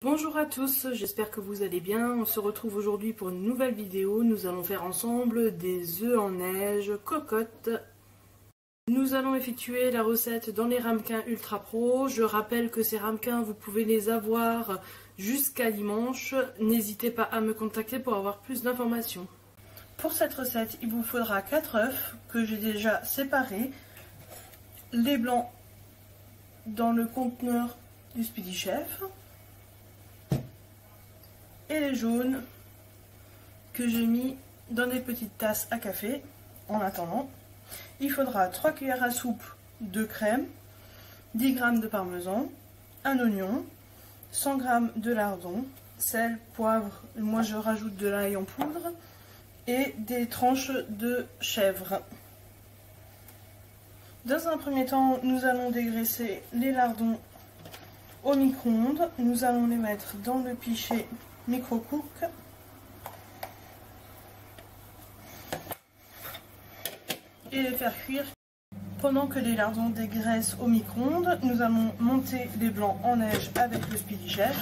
Bonjour à tous, j'espère que vous allez bien. On se retrouve aujourd'hui pour une nouvelle vidéo. Nous allons faire ensemble des œufs en neige cocotte. Nous allons effectuer la recette dans les ramequins Ultra Pro. Je rappelle que ces ramequins, vous pouvez les avoir jusqu'à dimanche. N'hésitez pas à me contacter pour avoir plus d'informations. Pour cette recette, il vous faudra 4 œufs que j'ai déjà séparés. Les blancs dans le conteneur du Speedy Chef. Et les jaunes que j'ai mis dans des petites tasses à café. En attendant, il faudra 3 cuillères à soupe de crème, 10 g de parmesan, un oignon, 100 g de lardon, sel, poivre, moi je rajoute de l'ail en poudre, et des tranches de chèvre. Dans un premier temps, nous allons dégraisser les lardons au micro-ondes. Nous allons les mettre dans le pichet micro-cook et les faire cuire. Pendant que les lardons dégraissent au micro-ondes, nous allons monter les blancs en neige avec le Speedy Chef.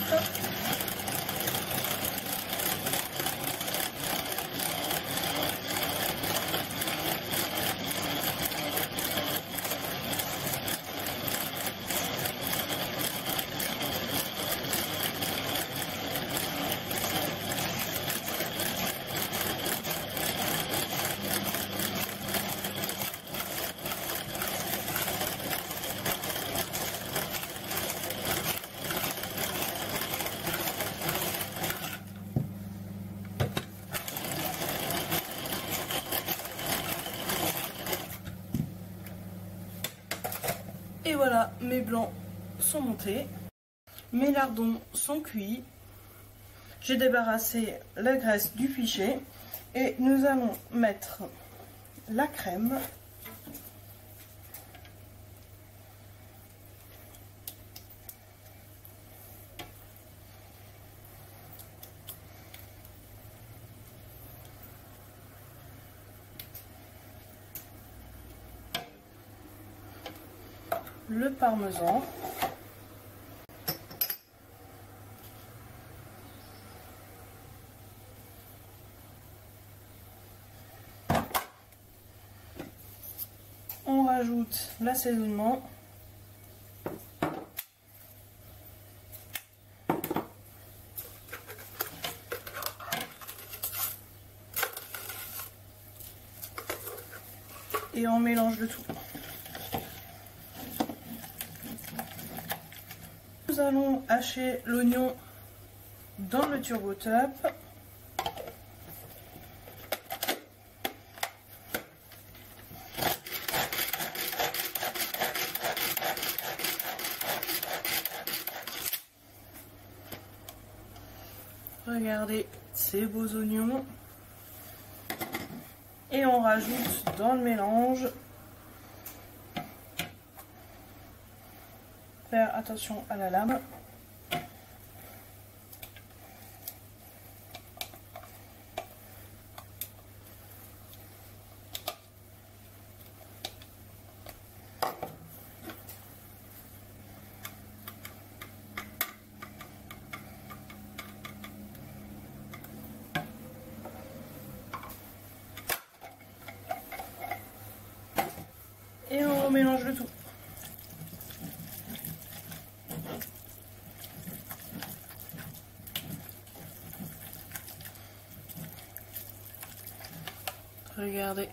Et voilà, mes blancs sont montés, mes lardons sont cuits, j'ai débarrassé la graisse du pichet et nous allons mettre la crème, le parmesan, on rajoute l'assaisonnement, et on mélange le tout. Nous allons hacher l'oignon dans le turbo top. Regardez ces beaux oignons. Et on rajoute dans le mélange. Faire attention à la lame. Et on mélange le tout. Regardez.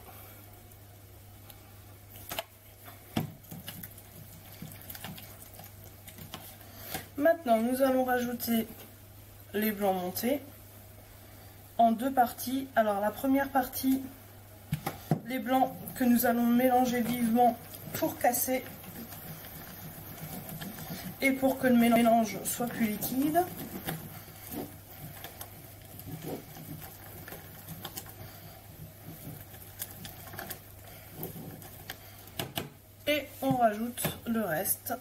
Maintenant, nous allons rajouter les blancs montés en deux parties. Alors, la première partie, les blancs que nous allons mélanger vivement pour casser et pour que le mélange soit plus liquide. Et on rajoute le reste.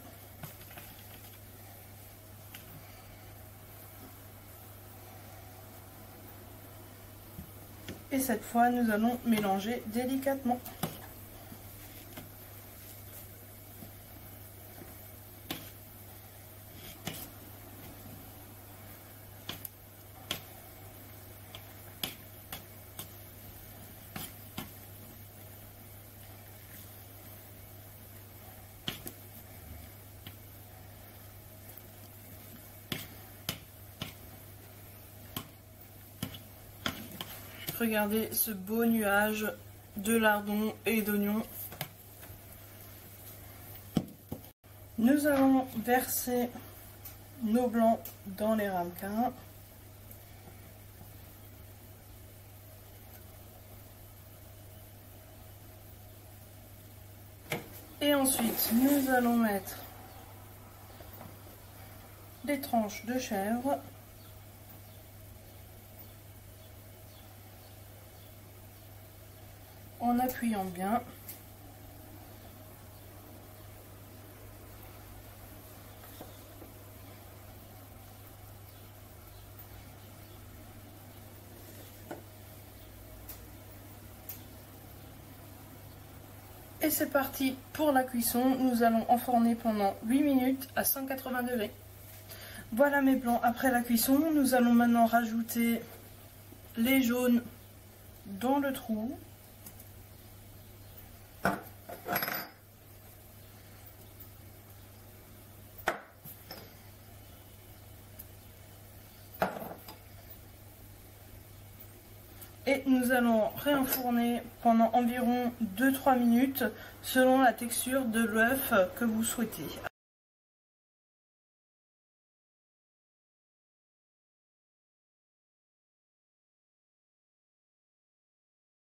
Et cette fois, nous allons mélanger délicatement. Regardez ce beau nuage de lardons et d'oignons. Nous allons verser nos blancs dans les ramequins. Et ensuite, nous allons mettre des tranches de chèvre. En appuyant bien. Et c'est parti pour la cuisson. Nous allons enfourner pendant 8 minutes à 180 degrés. Voilà mes blancs après la cuisson. Nous allons maintenant rajouter les jaunes dans le trou. Et nous allons réenfourner pendant environ 2-3 minutes selon la texture de l'œuf que vous souhaitez.